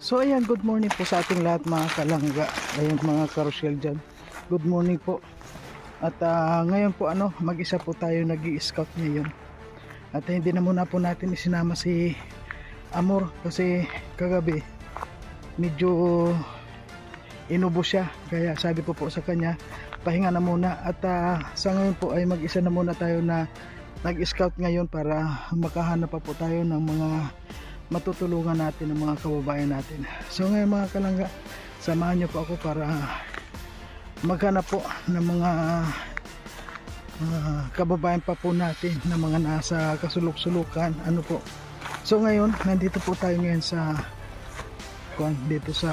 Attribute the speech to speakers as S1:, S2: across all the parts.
S1: So ayan, good morning po sa ating lahat mga kalangga. Ayan mga karosyel dyan, good morning po. At ngayon po mag-isa po tayo nag-i-scout ngayon. At hindi na muna po natin isinama si Amor kasi kagabi medyo inubo siya. Kaya sabi ko po sa kanya, pahinga na muna. At sa ngayon po ay mag-isa na muna tayo na nag-scout ngayon para makahanap pa po tayo ng mga matutulungan natin ng mga kababayan natin. So ngayon mga kalangga, samahan niyo po ako para maghanap po ng mga kababayan pa po natin na mga nasa kasulok-sulukan. Ano po. So ngayon, nandito po tayo ngayon sa dito sa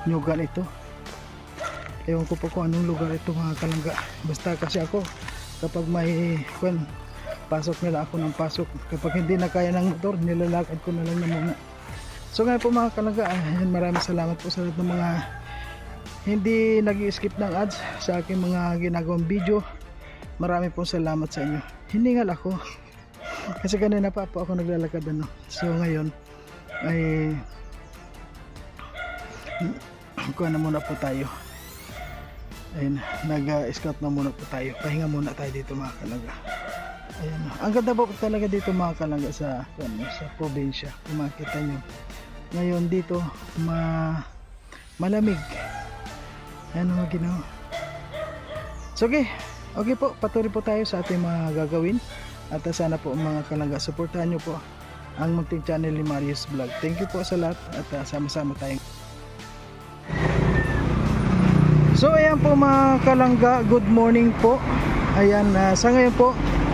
S1: Nyugan ito. Ewan ko po kung anong lugar ito mga kalangga. Basta kasi ako kapag may pasok nila ako ng pasok, kapag hindi na kaya ng motor nilalakad ko na lang na muna. So ngayon po mga kalangga, maraming salamat po sa lahat ng mga hindi nag-i-skip ng ads sa aking mga ginagawang video. Maraming pong salamat sa inyo. Hiningal ako kasi kanina pa po ako naglalakad So ngayon ay kuha na muna po tayo. Ayun, nag-scout na muna po tayo. Pahinga muna tayo dito mga kalangga. Ayan. Ang ganda po talaga dito mga kalangga sa probinsya. Kung makita nyo ngayon dito malamig. Ayan ang ginawa. So okay po, patuloy po tayo sa ating mga gagawin. At sana po mga kalangga, supportahan nyo po ang munting channel ni Marius Vlog. Thank you po sa lahat at sama-sama tayong. So ayan po mga kalangga, good morning po. Ayan, sa ngayon po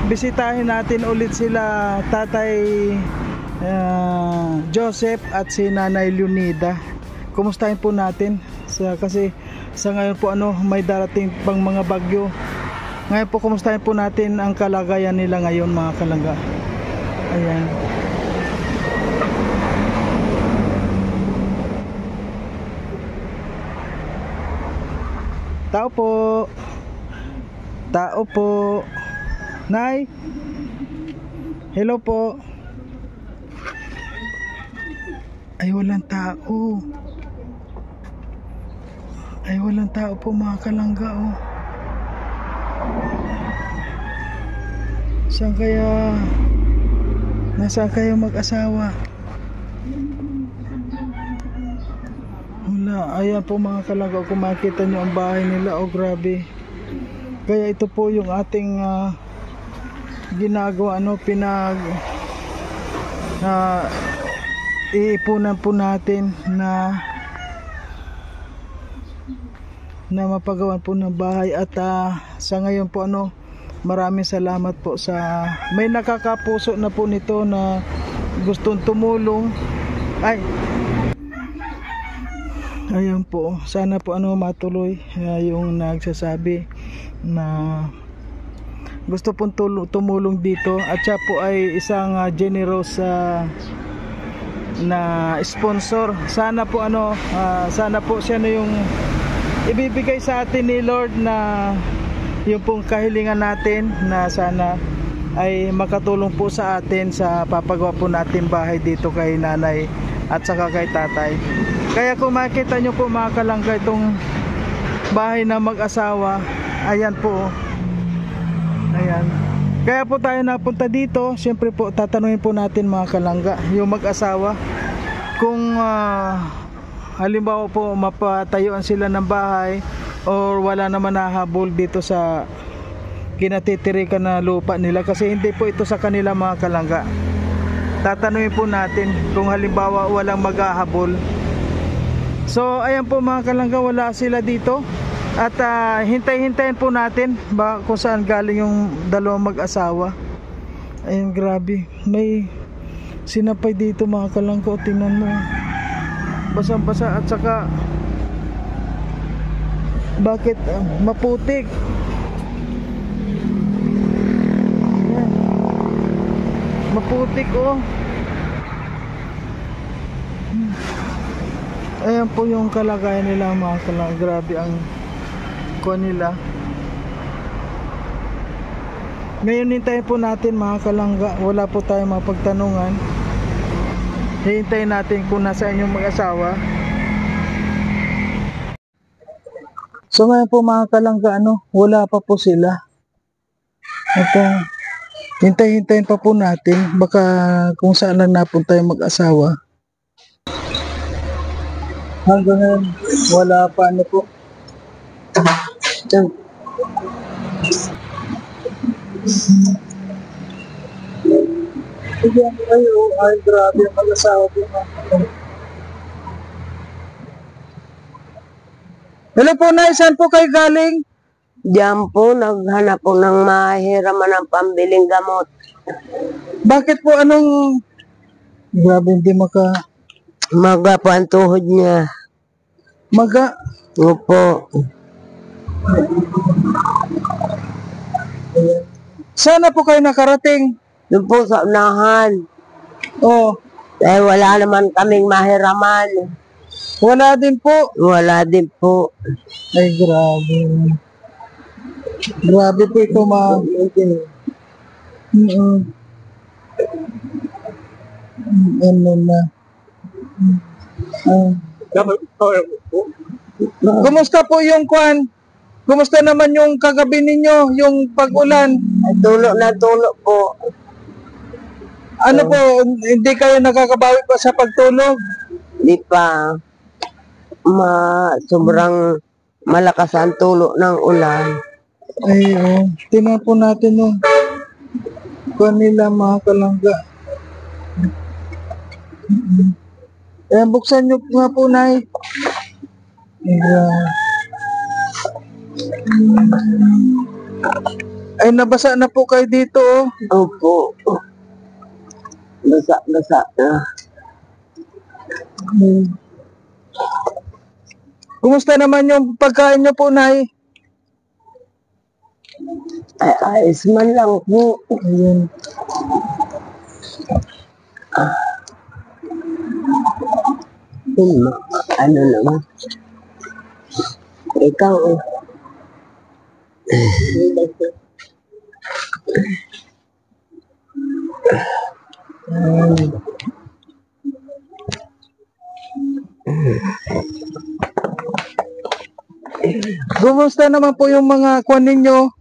S1: bisitahin natin ulit sila Tatay Joseph at si Nanay Leonida. Kumustahin po natin kasi sa ngayon po may darating pang mga bagyo. Ngayon po kumustahin po natin ang kalagayan nila ngayon mga kalangga. Ayan. Tao po. Tao po. Nay. Hello po. Ay walang tao. Ay walang tao po mga kalangga Saan kaya nasaan kayo mag-asawa? Wala. Ayan po mga kalangga, kung makita nyo ang bahay nila, grabe. Kaya ito po yung ating ginagawa iipunan po natin na mapagawan po ng bahay. At sa ngayon po maraming salamat po sa may nakakapuso na po nito na gustong tumulong. Ayan po, sana po matuloy yung nagsasabi na gusto pong tumulong dito. At siya po ay isang generous na sponsor. Sana po sana po siya yung ibibigay sa atin ni Lord na yung pong kahilingan natin, na sana ay makatulong po sa atin sa papagawa po natin bahay dito kay nanay at saka kay tatay. Kaya kung makita nyo po mga kalangga itong bahay na mag-asawa, ayan po. Ayan. Kaya po tayo napunta dito. Siyempre po tatanungin po natin mga kalangga, yung mag-asawa, kung halimbawa po mapatayuan sila ng bahay or wala naman nahabol dito sa kinatitirikan na lupa nila, kasi hindi po ito sa kanila mga kalangga. Tatanungin po natin kung halimbawa walang maghahabol. So ayan po mga kalangga, wala sila dito. At hintay-hintayin po natin kung saan galing yung dalawang mag-asawa. Ayun, grabe. May sinapay dito mga kalangga. Tingnan mo. Basang-basa at saka bakit maputik. Ayan. Maputik Ayan po yung kalagayan nila mga kalangga. Grabe ang nila. Ngayon hintayin po natin mga kalangga, wala po tayong mapagtanungan. Hihintayin natin kung nasaan yung mag-asawa. So ngayon po mga kalangga, wala pa po sila. At hintay-hintayin pa po natin. Baka kung saan lang napunta yung mag-asawa. Hanggang ngayon, wala pa po. Bigyan ko kayo, ay grabe ang mag-asawa po. Hello po, Nay, saan po kayo galing?
S2: Diyan po, naghanap po ng mahiraman ng pambiling gamot.
S1: Bakit po grabe hindi
S2: Maga po ang tuhod niya.
S1: maga?
S2: Opo.
S1: Sana po kayo nakarating.
S2: Doon po sa unahan.
S1: Oh,
S2: Dahil wala naman kaming mahiraman.
S1: wala din po.
S2: Wala din po.
S1: Ay, grabe. Grabe po ito, ano na. Kumusta po yung kwan? Kumusta naman yung kagabi ninyo, yung pag-ulan?
S2: Tulog na tulog po.
S1: Ano po, hindi kayo nakakabawi pa sa pagtulog?
S2: Di pa. Sobrang malakas ang tulog ng ulan.
S1: Ay, tingnan po natin yung kwan nila mga kalangga. Ayan, buksan nyo nga po, Nay. Ay, nabasa na po kayo dito,
S2: Opo. Basa na.
S1: Kumusta naman yung pagkain nyo po, Nay?
S2: Ay, ayos man lang po.
S1: Ayun.
S2: Ano naman? Ikaw,
S1: Kumusta naman po yung mga kwan ninyo?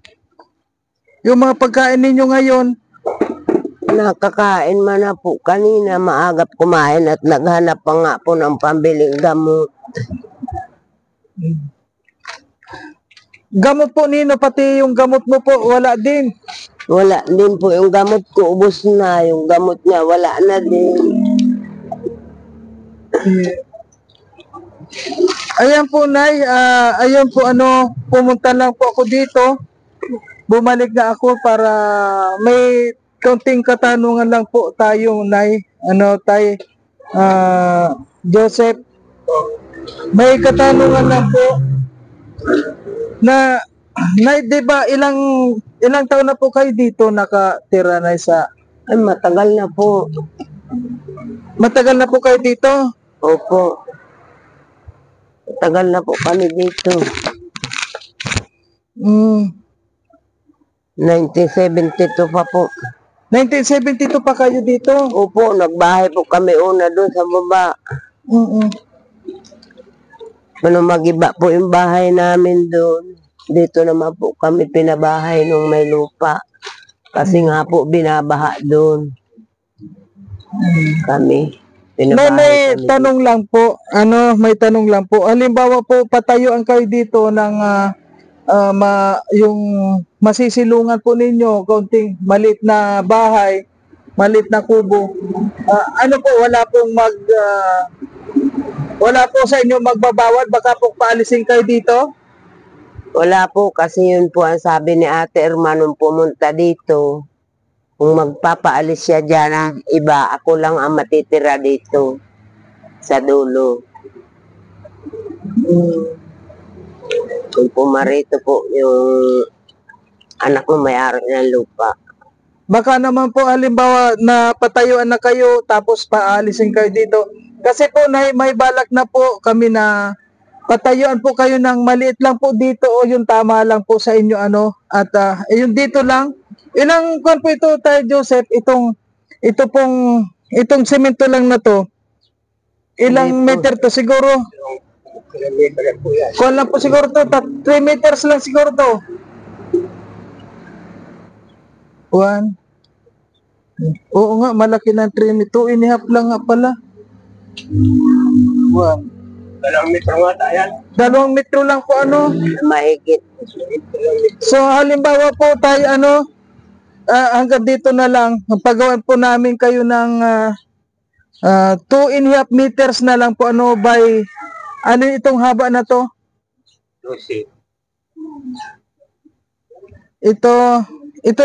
S1: Yung mga pagkain ninyo ngayon?
S2: nakakain man na po kanina, maagap kumain at naghanap pa nga po ng pambiling gamot.
S1: Gamot po, Nino, pati yung gamot mo po, wala din.
S2: Wala din po yung gamot ko, ubos na. Yung gamot niya, wala na din.
S1: Ayan po, Nay, ayan po, pumunta lang po ako dito. Bumalik na ako para may kaunting katanungan lang po tayo, Nay. Joseph, may katanungan lang po na, Nay, di ba ilang taon na po kayo dito nakatira, Nay,
S2: Ay, matagal na po.
S1: matagal na po kayo dito?
S2: Opo. Matagal na po kami dito. 1972 pa po.
S1: 1972 pa kayo dito?
S2: Opo, nagbahay po kami una doon sa baba. Ano, magiba po yung bahay namin doon. Dito naman po kami pinabahay nung may lupa. Kasi nga po binabaha doon. Kami.
S1: May tanong lang po. May tanong lang po. Halimbawa po, patayuan kayo dito ng yung masisilungan po ninyo, kaunting malit na bahay, malit na kubo. Wala po sa inyo magbabawal, baka po paalisin kayo dito?
S2: Wala po, kasi yun po ang sabi ni Ate Irma nung pumunta dito. Kung magpapaalis siya dyan ng iba, ako lang ang matitira dito sa dulo. Kung pumarito po yung anak mo may-ari ng lupa.
S1: Baka naman po halimbawa na patayuan na kayo tapos paalisin kayo dito. Kasi po may balak na po kami na patayuan po kayo ng maliit lang po dito o yung tama lang po sa inyo at yung dito lang. Ilang kwan po ito tayo, Joseph, ito pong Itong semento lang na to, ilang
S2: Hindi po.
S1: meter to siguro? Kuha lang po siguro to, 3 meters lang siguro to. 1. Oo nga, malaki ng 3 meter. 2.5 lang nga pala. 1. 2 metro lang po ano.
S2: Mahigit.
S1: So halimbawa po tayo hanggang dito na lang. Pagawan po namin kayo ng 2.5 meters na lang po ano by ano itong haba na to? Ito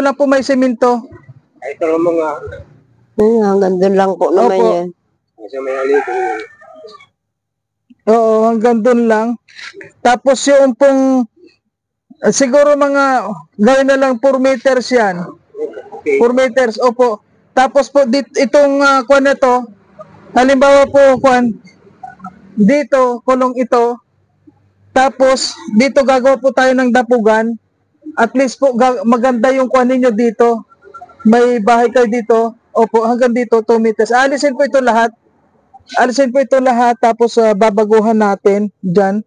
S1: lang po may semento.
S2: Ito lang mga... hanggang doon lang po naman
S1: Opo.
S2: yan.
S1: Oo, hanggang doon lang. Tapos yung pong siguro mga gawin na lang 4 meters yan. 4 meters, opo. Tapos po itong kuwan na to, halimbawa po kuwan, dito, kulong ito, tapos dito gagawa po tayo ng dapugan. At least po maganda yung kuwan ninyo dito. May bahay kayo dito, opo, hanggang dito 2 meters. Alisin po ito lahat. Tapos babaguhan natin dyan.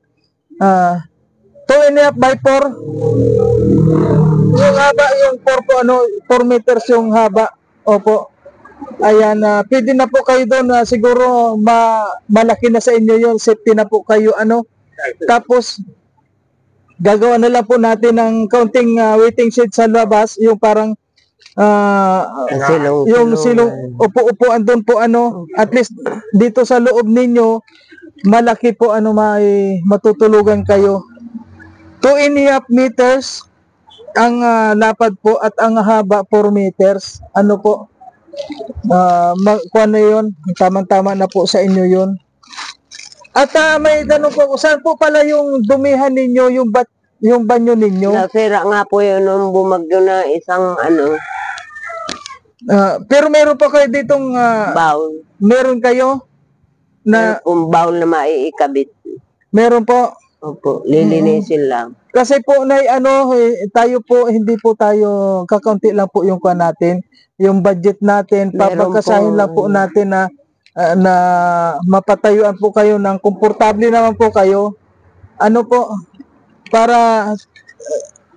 S1: 2.5 by 4. Yung haba, yung 4 po, 4 meters yung haba. Opo. Ayan, pwede na po kayo doon. Siguro malaki na sa inyo yun. Safety na po kayo. Tapos, gagawa na lang po natin ng kaunting waiting shed sa labas. Yung parang yung silong upo-upuan doon po at least dito sa loob ninyo malaki po may matutulugan kayo. 2.5 meters ang lapad po at ang haba 4 meters. Ano po? Kuha na yun. Tama-tama na po sa inyo yun. At may tanong po, saan po pala yung dumihan ninyo, yung banyo ninyo?
S2: Nasira nga po yun nung bumagyo na isang
S1: Pero meron pa kayo ditong
S2: bowl.
S1: meron kayo na
S2: Kung bowl na maiikabit.
S1: meron po.
S2: Opo, lilinisin lang.
S1: Kasi po tayo po hindi po tayo kakaunti lang po yung kuha natin, yung budget natin,
S2: Meron
S1: papagkasahin
S2: po.
S1: lang po natin na mapatayuan po kayo ng komportable naman po kayo. Ano po para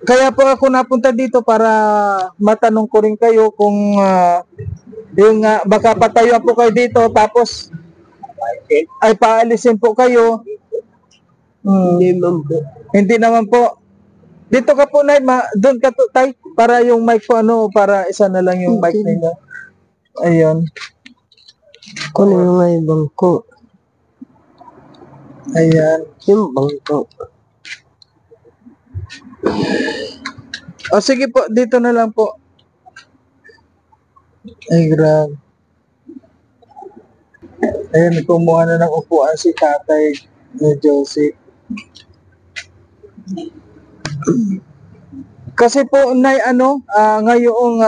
S1: kaya po ako napunta dito para matanong ko rin kayo kung yung baka patayuan po kayo dito tapos ay paalisin po kayo.
S2: Hindi man po.
S1: Hindi naman po. Dito ka po, Nay. Doon ka to, Tay. Para yung mic po, para isa na lang yung mic ninyo. Ayun.
S2: Kunin mo nga yung bangko.
S1: Ayan.
S2: Yung bangko.
S1: O sige po, dito na lang po. Ay, grabe. Ayan, kumuha na ng upuan si Tatay ni Josie. Kasi po, Nay, ngayong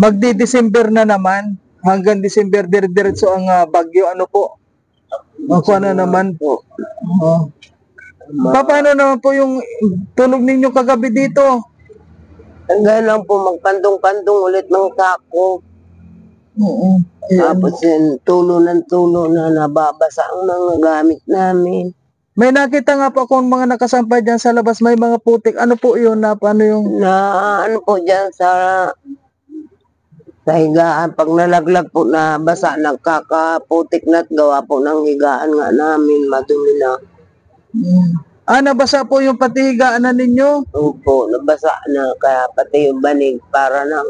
S1: magdi-December na naman, hanggang December diretso ang bagyo, po. Ako na naman po. Paano naman po yung tulog ninyo kagabi dito?
S2: Hanggang lang po magpandong-pandong ulit ng sako.
S1: Oo.
S2: Tapos yun, tulo na nababasa ang mga gamit namin.
S1: May nakita nga po akong mga nakasampay dyan sa labas, may mga putik. Ano po yun? Paano yung...
S2: Ano po dyan sa higaan, pag nalaglag po na basa, nagkakaputik na at gawa po ng higaan nga namin, madumi na.
S1: Nabasa po yung pati higaan na ninyo?
S2: Opo, nabasa na, kaya pati yung banig para ng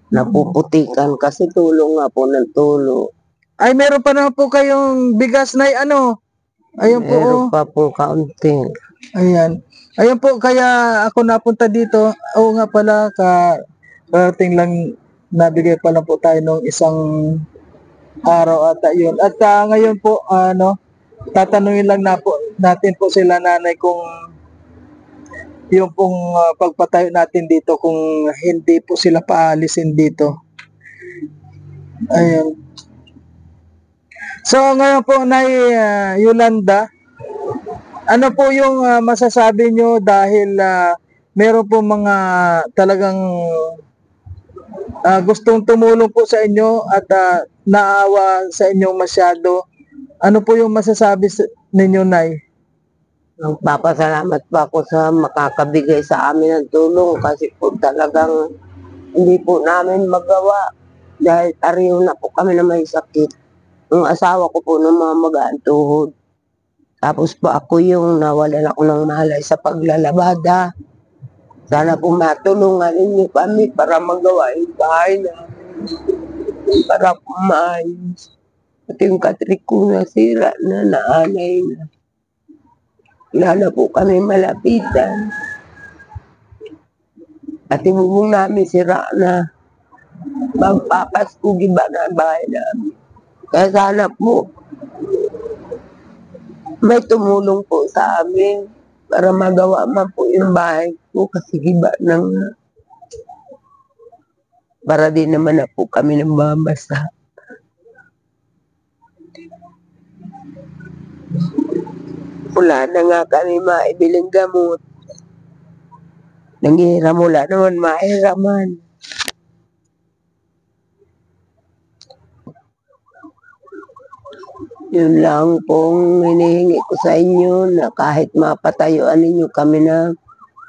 S2: napuputikan kasi tulo nga po ng tulo.
S1: Ay, meron pa naman po kayong bigas na Ayun po.
S2: Meron pa po kaunti.
S1: Ayan. Ayun po, kaya ako napunta dito. Oo nga pala, karating lang, nabigay pa lang po tayo nung isang araw ata yun. At ngayon po, tatanungin lang natin po sila nanay kung yung pong pagpatayo natin dito, kung hindi po sila paalisin dito. Ayun. So ngayon po, Nay Yolanda, ano po yung masasabi nyo dahil meron po mga talagang gustong tumulong po sa inyo at naawa sa inyo masyado. Ano po yung masasabi ninyo, Nay?
S2: Magpapasalamat po ako sa makakabigay sa amin ng tulong kasi po talagang hindi po namin magawa dahil pareho na po kami na may sakit. Ang asawa ko po namamagaan tuhod. Tapos po ako yung nawalan ako ng malay sa paglalabada. Sana po matulungan ninyo kami para magawa yung bahay namin. Para kumaayos. At yung katrik ko nasira na naanay na. Wala na po kami malapitan. At yung bubong namin sira na. Magpapasko giba na bahay namin. Kaya sana po may tumulong po sa amin para magawa man po yung bahay ko kasi giba nang para din naman na po kami nababasa. Wala na nga kami maibiling gamot. Nangihiram, wala naman maihiraman. Yun lang pong hinihingi ko sa inyo na kahit mapatayuan ninyo kami na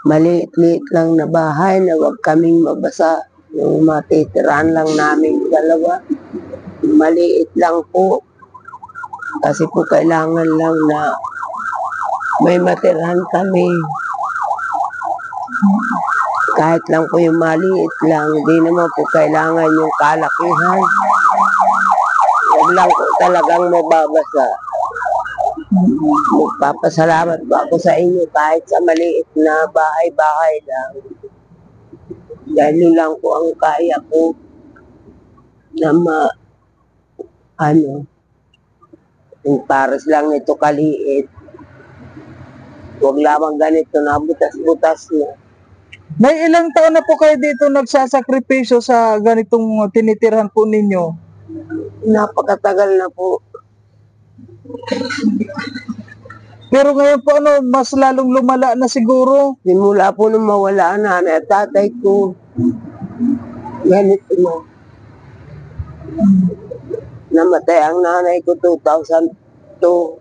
S2: maliit-liit lang na bahay na huwag kaming mabasa. Yung matitirahan lang namin dalawa. Maliit lang po. Kasi po kailangan lang na may matirahan kami. Kahit lang po yung maliit lang, di naman po kailangan yung kalakihan. Huwag lang po talagang mababasa. Magpapasalamat po ako sa inyo kahit sa maliit na bahay-bahay lang. Dahil yun lang po ang kaya ko na yung pares lang nito kaliit. Huwag lamang ganito na butas-butas na.
S1: May ilang taon na po kayo dito nagsasakripisyo sa ganitong tinitirhan po ninyo?
S2: Napakatagal na po.
S1: Pero ngayon po mas lalong lumala na siguro.
S2: Simula po nung mawala ang nanay at tatay ko, ganito na. Namatay ang nanay ko 2002.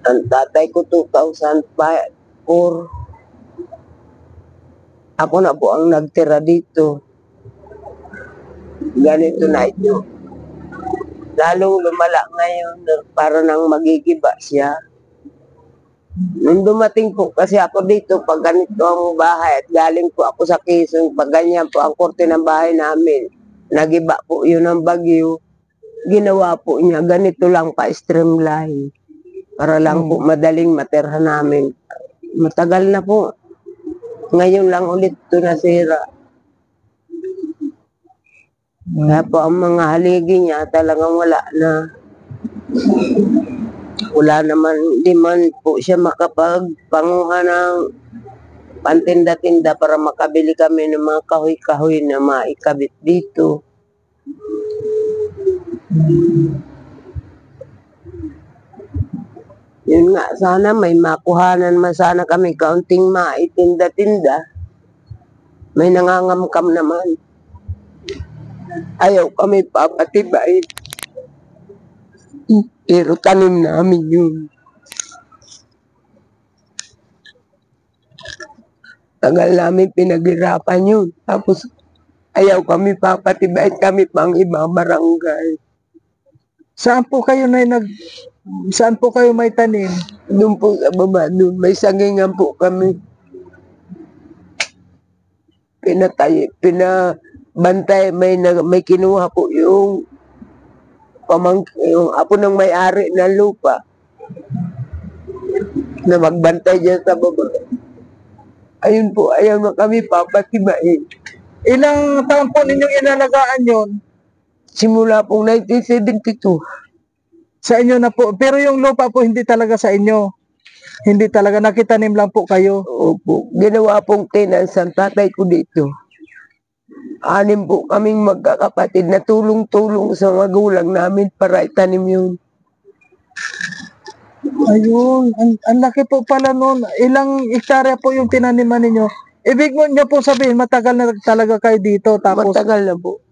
S2: Ang tatay ko 2004. Ako na po ang nagtira dito. Ganito na ito. Lalong lumala ngayon, para nang magigiba siya. Nung dumating po kasi ako dito, pag ganito ang bahay at galing po ako sa Quezon, pag ganyan po ang korte ng bahay namin, nagiba po yun ng bagyo, ginawa po niya, ganito lang pa-streamline. Para lang po madaling materha namin. Matagal na po. Ngayon lang ulit ito nasira. Kaya po ang mga haligi niya talagang wala na. Wala naman, di man po siya makapagpanguha ng pantinda-tinda para makabili kami ng mga kahoy-kahoy na maikabit dito. Yun nga, sana may makuhanan man sana kami kaunting maitinda-tinda. May nangangamkam naman. Ayaw kami papatibayin. Pero tanim namin yun. Tagal namin pinaghirapan yun. Tapos ayaw kami papatibayin, kami pang ibang barangay.
S1: Saan po kayo may tanim?
S2: Doon po sa baba, doon may sagingan po kami. Pinabantay, may kinuha po yung apo ng may-ari ng lupa na magbantay dyan sa baba. Ayun po, ayaw na kami papatibayin.
S1: Ilang taon po ninyong inalagaan yon?
S2: Simula pong 1972.
S1: Sa inyo na po. Pero yung lupa po hindi talaga sa inyo. Hindi talaga, nakitanim lang po kayo.
S2: Opo, ginawa pong tenants ang tatay ko dito. 6 po kaming magkakapatid na tulong-tulong sa magulang namin para itanim yun.
S1: Ayun, ang laki po pala nun. Ilang hektarya po yung tinaniman ninyo? Ibig mo niyo po sabihin, matagal na talaga kayo dito, tapos,
S2: Matagal na po.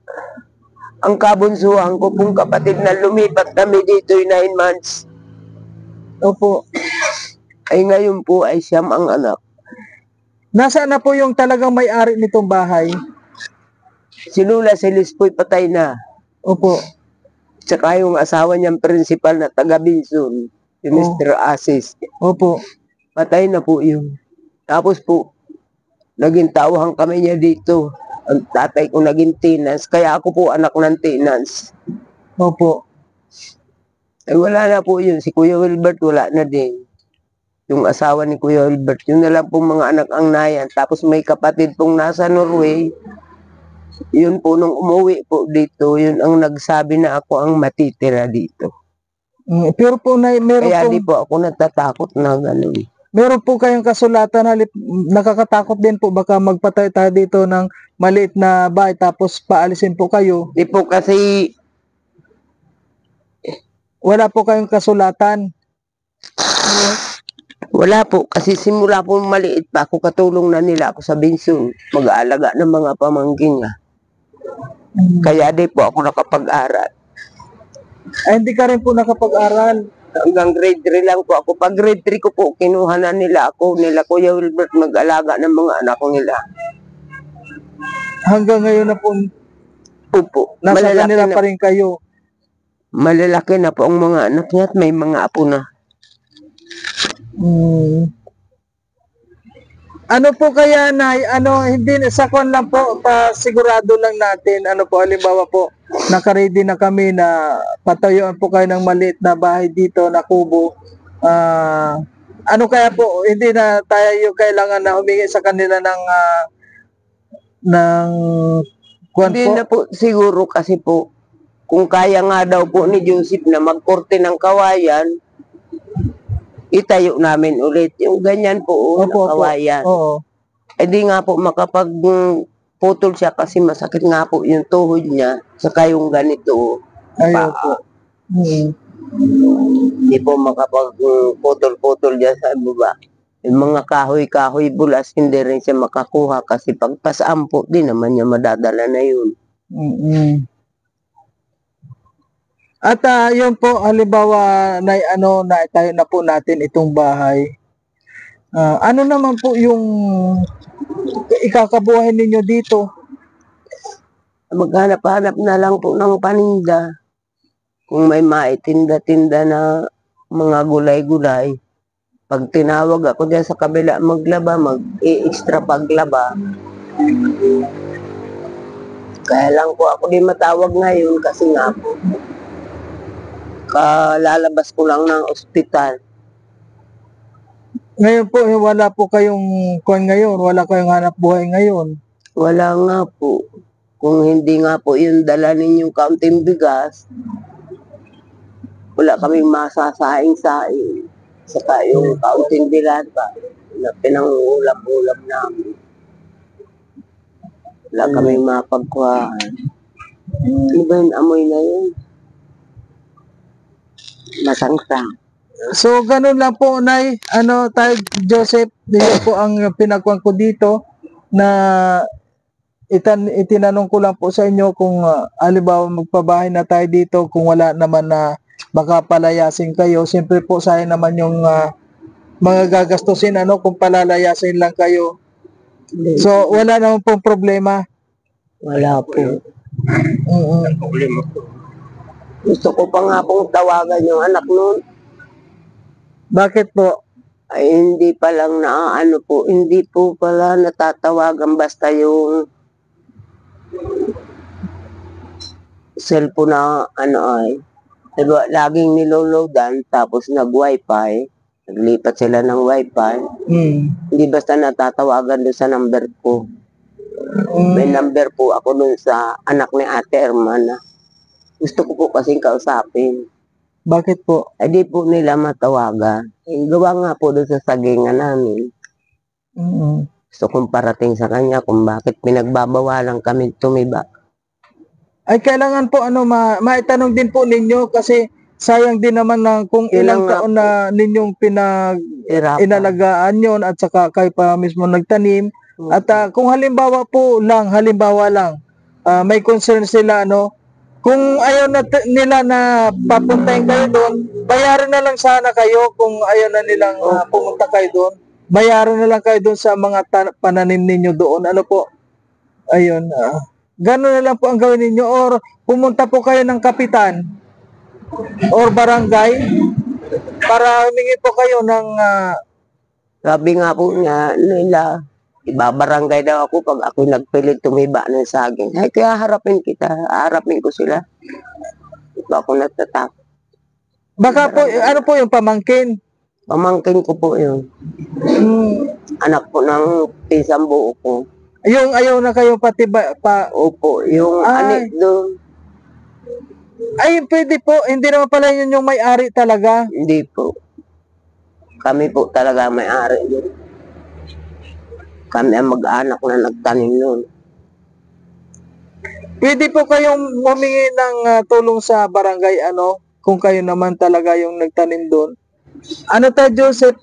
S2: Ang kabunsuhan ko pong kapatid na lumipat kami dito 9 months.
S1: opo,
S2: Ay ngayon po ay siyam ang anak.
S1: nasaan na po yung talagang may-ari nitong bahay?
S2: Si Lula Celis po'y patay na.
S1: Opo,
S2: Tsaka yung asawa niyang principal na taga Binsun, si Mr. Asis.
S1: opo,
S2: Patay na po yun. Tapos po, naging tauhan kami niya dito. Ang tatay ko naging tenants, kaya ako po anak ng tenants.
S1: opo.
S2: Ay wala na po yun. Si Kuya Wilbert wala na din. Yung asawa ni Kuya Wilbert, yun na lang pong mga anak ang nayan. Tapos may kapatid pong nasa Norway. Yun po, nung umuwi po dito, yun ang nagsabi na ako ang matitira dito.
S1: Pero po, meron
S2: Kaya
S1: pong,
S2: di po ako natatakot na gano'n.
S1: meron po kayong kasulatan, nakakatakot din po, baka magpatay tayo dito ng maliit na bahay, tapos paalisin po kayo.
S2: Di po kasi,
S1: Wala po kayong kasulatan.
S2: wala po. Kasi simula po maliit pa ako, katulong na nila ako sa Binsun. Mag-aalaga ng mga pamangkin niya. Kaya di po ako nakapag-aral.
S1: Ay, hindi ka rin po nakapag-aral.
S2: Hanggang grade 3 lang po ako. Pag grade 3 ko po, kinuha na nila ako. Nila Kuya Wilbert mag-alaga ng mga anak nila.
S1: Hanggang ngayon na po,
S2: Opo.
S1: nasa kanila pa rin kayo.
S2: Malalaki na po ang mga anak niya at may mga apo na.
S1: Ano po kaya, Nay? Hindi, sa kwan lang po, sigurado lang natin, halimbawa po, nakaready na kami na patayuan po kayo ng maliit na bahay dito na kubo. Ano kaya po, hindi na tayo kailangan na humingi sa kanila ng kwan
S2: Hindi
S1: po?
S2: na po siguro kasi po, kung kaya nga daw po ni Joseph na magkorte ng kawayan, itayo namin ulit. Yung ganyan po, na kawayan.
S1: Oo.
S2: Eh di nga po makapagputol siya kasi masakit nga po yung tuhod niya. Saka yung ganito.
S1: Ayun po.
S2: Hindi po makapagputol-putol dyan sa baba. Yung mga kahoy-kahoy bulas, hindi rin siya makakuha kasi pagpasaan po, di naman niya madadala na yun.
S1: At yun po, halimbawa na tayo na po natin itong bahay. Ano naman po yung ikakabuhay ninyo dito?
S2: Maghanap-hanap na lang po ng paninda. Kung may maitinda-tinda na mga gulay-gulay. Pag tinawag ako dyan sa kabila maglaba, mag-i-extra paglaba. Kaya lang po ako di matawag ngayon kasi nga po, kalalabas ko lang ng ospital.
S1: Ngayon po, wala po kayong kwan ngayon, wala kayong hanap buhay ngayon.
S2: Wala nga po. Kung hindi nga po yung dala ninyong kaunting bigas, wala kaming masasaing-saing. Saka yung kaunting dilata na pinangulam-ulam namin. Wala kaming mapagkuhaan. Ano ba yung amoy na yun? Masangsang.
S1: So, ganun lang po, Nay. Tayo, Joseph, yun po ang pinagkuhan ko dito na itinanong ko lang po sa inyo kung halimbawa magpabahay na tayo dito kung wala naman na makapalayasin kayo. Siyempre po sayang naman yung mga gagastusin kung palalayasin lang kayo. So, wala naman pong problema.
S2: Wala po. Problema po. Gusto ko pa nga pong tawagan yung anak nun.
S1: Bakit po?
S2: Ay hindi pa lang hindi po pala natatawagan basta yung cellphone na diba, laging niloloadan tapos nag-wifi, naglipat sila ng wifi. Hindi basta natatawagan doon sa number ko. May number po ako doon sa anak ni Ate Hermana. Gusto ko po kasing kausapin.
S1: Bakit po?
S2: Ay di po nila matawagan. Gawa nga po doon sa sagingan namin. Gusto kong parating sa kanya kung bakit pinagbabawalan kami tumiba.
S1: Ay kailangan po maitanong din po ninyo kasi sayang din naman kung ilang taon na ninyong inalagaan yon at saka kayo pa mismo nagtanim At kung halimbawa lang, may concern sila, kung ayaw nila na papuntahin kayo doon, bayaran na lang sana kayo kung ayaw na nilang pumunta kayo doon. Bayaran na lang kayo doon sa mga pananim ninyo doon. Ano po? Ayun. Gano'n na lang po ang gawin ninyo. Or pumunta po kayo ng kapitan or barangay para humingi po kayo ng
S2: Sabi nga po nila, ibabarangay daw ako pag ako nagpilit tumiba ng saging. Ay, kaya harapin ko sila. Hindi pa ako natatakot.
S1: baka po, ano po yung pamangkin?
S2: Pamangkin ko po yun. Anak po ng pisang buo ko.
S1: Yung ayaw na kayo pati
S2: Opo, yung anik doon.
S1: Ay, pwede po. Hindi naman pala yun yung may-ari talaga.
S2: Hindi po. Kami po talaga may-ari doon. Kami ang mag-anak na nagtanim noon.
S1: Pwede po kayong humingi ng tulong sa barangay, kung kayo naman talaga yung nagtanim doon. Ano tayo, Joseph?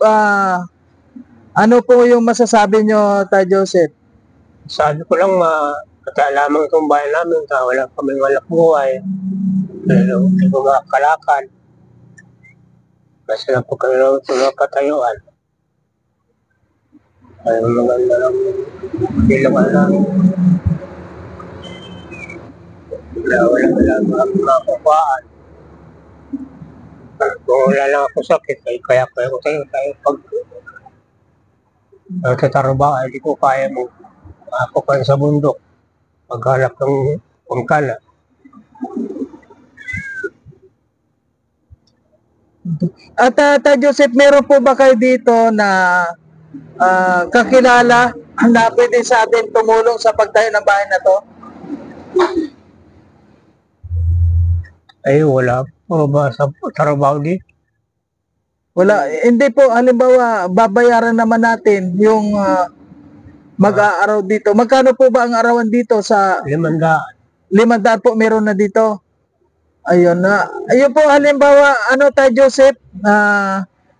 S1: Ano po yung masasabi nyo, tayo, Joseph?
S3: Sabi ko lang, lamang itong bayan namin, wala kaming walak buhay. Pero hindi ko makakalakad. Kasi lang po kami lang ito napatayuan. Ay, maganda lang. Bilangan lang. Wala makakuhaan. Kung wala lang ako sakit, ay kaya ko tayo pag nagtatrabaho, hindi ko kaya mo. Ako pa sa bundok, paghalap ng pangkala.
S1: At Joseph, meron po ba kayo dito na kakilala na pwede sa atin tumulong sa pagtayo ng bahay na to?
S3: Ay, wala po ba sa trabaho dito?
S1: Wala. Hindi po, halimbawa, babayaran naman natin yung mag-aaraw dito. Magkano po ba ang arawan dito sa
S3: 500.
S1: 500 po meron na dito? Ayun na. Ayun po, halimbawa, tayo, Joseph,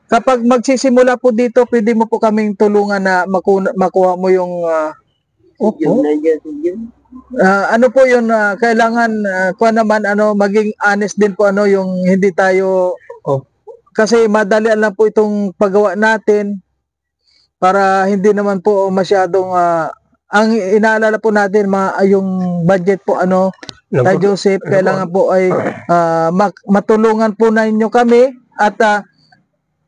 S1: kapag magsisimula po dito, pwede mo po kaming tulungan na makuha mo yung ano po yun, kailangan kuha naman, maging honest din po, yung hindi tayo, kasi madali lang po itong paggawa natin para hindi naman po masyadong, ang inaalala po natin, yung budget po, tayo, Joseph, kailangan po ay matulungan po ninyo kami at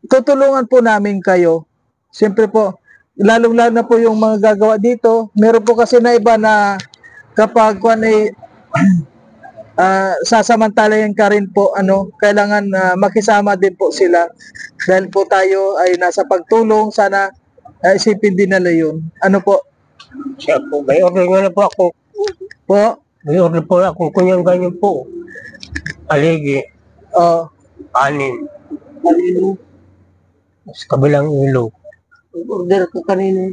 S1: tutulungan po namin kayo. Siyempre po, lalong-lalo na po yung mga gagawa dito. Meron po kasi na iba na kapag sasamantalayan ka rin po, kailangan makisama din po sila. Dahil po tayo ay nasa pagtulong, sana isipin din nila yun. Ano po?
S3: Siya po, may order nga na po ako.
S1: Po?
S3: May order po ako, kunyang ganyan po. Aligi, anin, sa kabilang ilaw.
S2: Order ko kanina.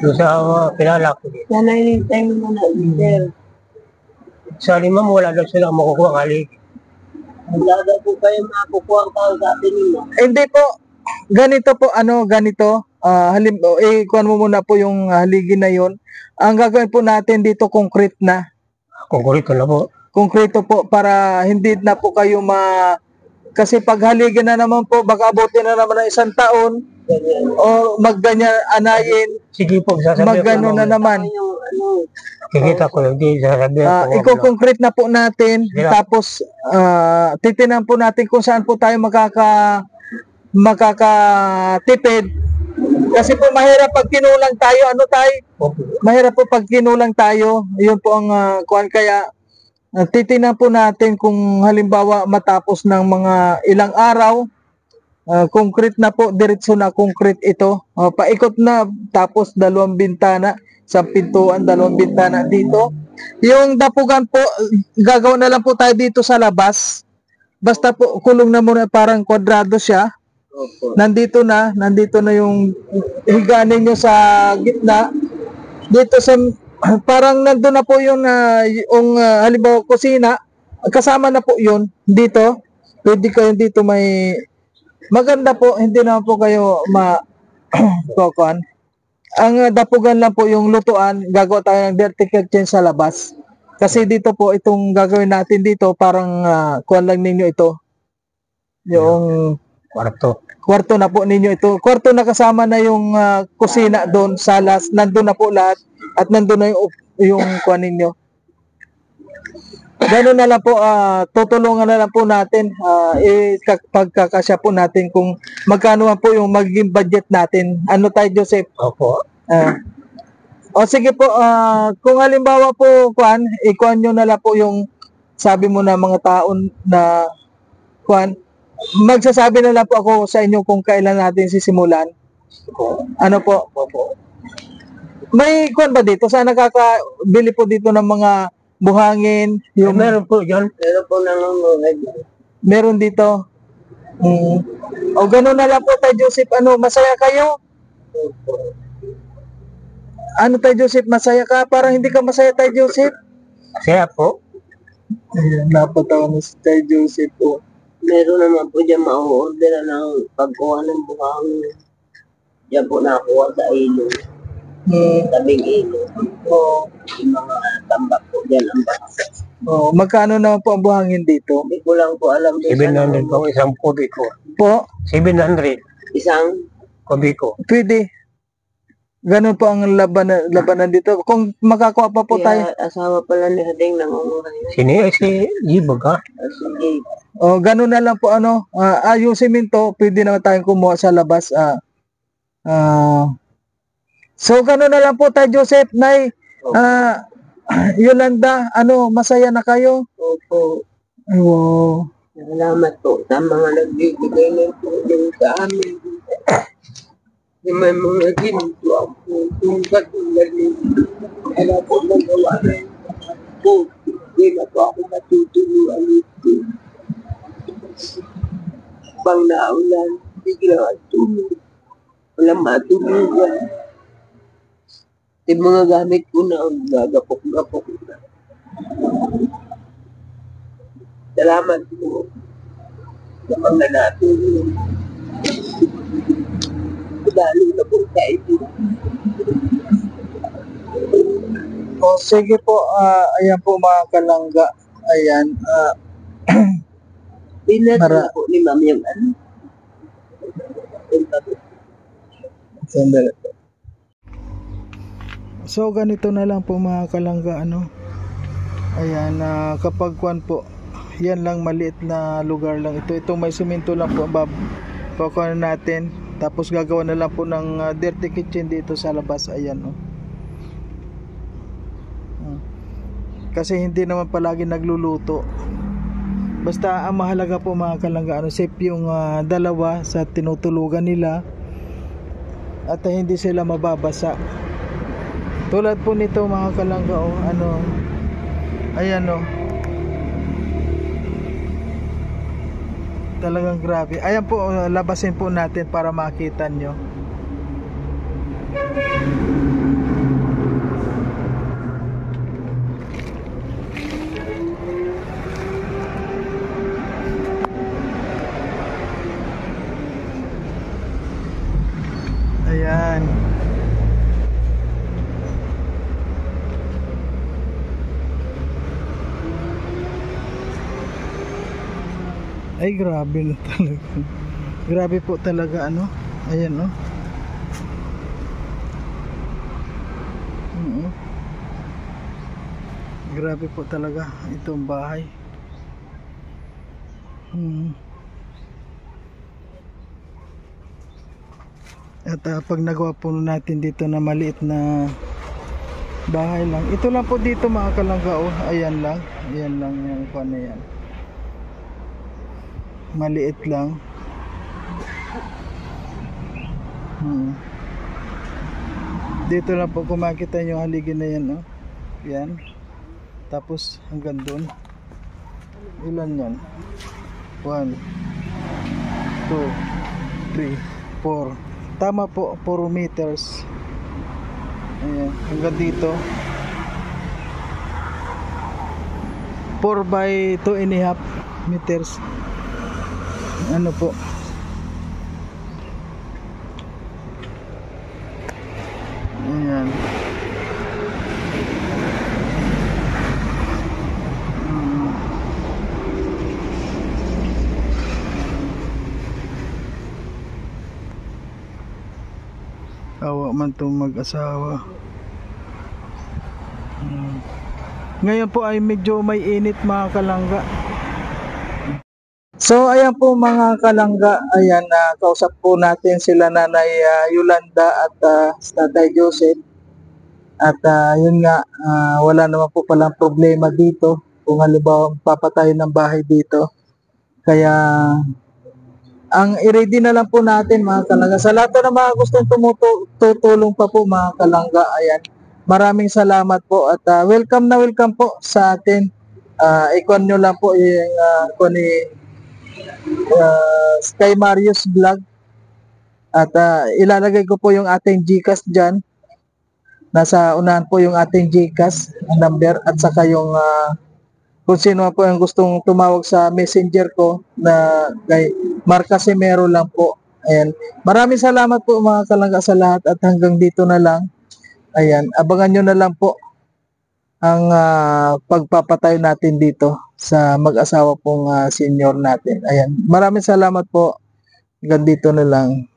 S3: Doon sa kilala ko.
S2: Sana inintay mo na, sir.
S3: Sa lima mo, wala daw sila makukuha ang aligi.
S2: Magdada po kayo makakukuha ang tao sa atin nila.
S1: Hindi po. Ganito po, ganito. Kuhan mo muna po yung haligi na yon. Ang gagawin po natin dito, concrete na.
S3: Konkrito na po.
S1: Konkreto po para hindi na po kayo kasi pag haligi na naman po, baka abutin na naman ng 1 taon o magganyan, anayin,
S3: Sige po, sasabihin
S1: maggano na naman.
S3: Kikita ko lang, di sasabihin ko.
S1: Iko-concrete na po natin, tapos titinan po natin kung saan po tayo makakatipid. Kasi po mahirap pag kinulang tayo, mahirap po pag kinulang tayo, yun po ang kuhan. Kaya titingnan po natin kung halimbawa matapos ng mga ilang araw, concrete na po, diretso na concrete ito, paikot na, tapos 2 bintana, sa pintuan, 2 bintana dito. Yung dapugan po, gagawin na lang po tayo dito sa labas, basta po kulong na muna, parang kwadrado siya. Nandito na yung higaan ninyo sa gitna. Dito sa parang nandoon na po yung halimbawa kusina, kasama na po yun dito. Pwede kayo dito, may maganda po, hindi na po kayo Ang dapugan lang po yung lutuan, gagawa tayo ng dirty kitchen sa labas. Kasi dito po, itong gagawin natin dito, parang kuwan lang ninyo ito. Yung
S3: Kwarto.
S1: kwarto na po ninyo ito. Kwarto na kasama na yung kusina doon, salas, nandun na po lahat. At nandun na yung kuwan ninyo. Gano'n na lang po, tutulungan na lang po natin, pagkakasya po natin kung magkano man po yung magiging budget natin. Ano tayo, Joseph?
S3: Opo.
S1: O sige po, kung halimbawa po, ikuan nyo na lang po yung sabi mo na mga taon na magsasabi na lang po ako sa inyo kung kailan natin sisimulan.
S3: Opo.
S1: Ano po?
S3: Opo.
S1: May kuan ba dito? Saan nakakabili po dito ng mga buhangin? Yung
S3: Meron po dyan.
S2: Pero po nangunguhay.
S1: meron dito. O gano'n na lang po tayo, Joseph. Ano, masaya kayo? Ano tayo, Joseph? Masaya ka? Parang hindi ka masaya tayo, Joseph.
S3: Kaya po,
S1: Ayan, napatawa na si tayo, Joseph. Oh.
S2: Meron naman po dyan ma-order ng pagkuha ng buhangin. Diyan po nakuha sa ilog. Tabing ilog. Yung mga tambak po dyan ang basa.
S1: Magkano naman po ang buhangin dito?
S2: Hindi ko lang po alam.
S3: 700 po isang kubiko.
S1: Po,
S3: 700
S2: Isang
S3: kubiko.
S1: pwede. Ganun po ang labanan dito. Kung makakuha pa po tayo.
S2: kaya asawa pala ni Hading nangunguhay.
S3: Si Jibag ha?
S2: Sige.
S1: O, ganun na lang po yung simento, pwede naman tayong kumuha sa labas. So, ganun na lang po tayo, Joseph, Nay. Yolanda, masaya na kayo?
S2: Opo.
S1: Wow.
S2: Salamat po sa mga nagbibigay ng tulong sa amin. Yung may mga ginto ang kung katulad nito. Wala po magawa ng po. Hindi na po ako matutulungan nito. Pang naulan, bigla ang tulong. Walang matulungan. Yung mga gamit ko na ang gagapok-gapok na. Salamat po sa mga natulong. Lalo na po sa ito.
S1: O, sige po, ayan po mga kalangga. Ayan,
S2: Pinat po ni Ma'am yung ano.
S1: sandali po. So, ganito na lang po mga kalangga, Ayan, kapag po, yan lang maliit na lugar lang ito. Ito may simento lang po, pakuha natin. Tapos gagawa na lang po ng dirty kitchen dito sa labas. Ayan, Kasi hindi naman palagi nagluluto. Basta ang mahalaga po mga kalangga, safe yung dalawa sa tinutulugan nila. At hindi sila mababasa. Tulad po nito mga kalangga, ayan talagang grabe. Ayan po, labasin po natin para makita nyo. Ayan. Ay, grabe na talaga. Grabe po talaga, Ayan, Grabe po talaga itong bahay. At pag nagawa po natin dito na maliit na bahay lang. Ito lang po dito mga kalangga, Ayan lang. Ayan lang yung paano yan. Maliit lang. Dito lang po kung makita nyo haligi na yan, Yan. Tapos hanggang doon. Ilan yan? 1 2 3 4. Tama po, 4 meters. Ayan, hanggang dito 4 by 2.5 meters. Ano po, Ayan. Mm. Awa man itong mag-asawa. Ngayon po ay medyo may init mga kalangga. So ayan po mga kalangga, ayan kausap po natin sila Nanay Yolanda at Tatay Joseph. At yun nga, wala naman po palang problema dito kung halimbawa papatayo ng bahay dito. Kaya ang i-ready na lang po natin mga kalangga. Sa lahat na mga gustong tutulong pa po mga kalangga, ayan. Maraming salamat po at welcome na welcome po sa atin. Ikon nyo lang po yung ni Sky Marius Vlog. At ilalagay ko po yung ating GCash dyan. Nasa unahan po yung ating GCash number at saka yung kung sino po yung gustong tumawag sa messenger ko na kay Mark Casimero lang po. Ayan. Maraming salamat po mga kalangga sa lahat at hanggang dito na lang. Ayan. Abangan nyo na lang po ang pagpapatayo natin dito sa mag-asawa pong senior natin. Ayan. Maraming salamat po. Hanggang dito na lang.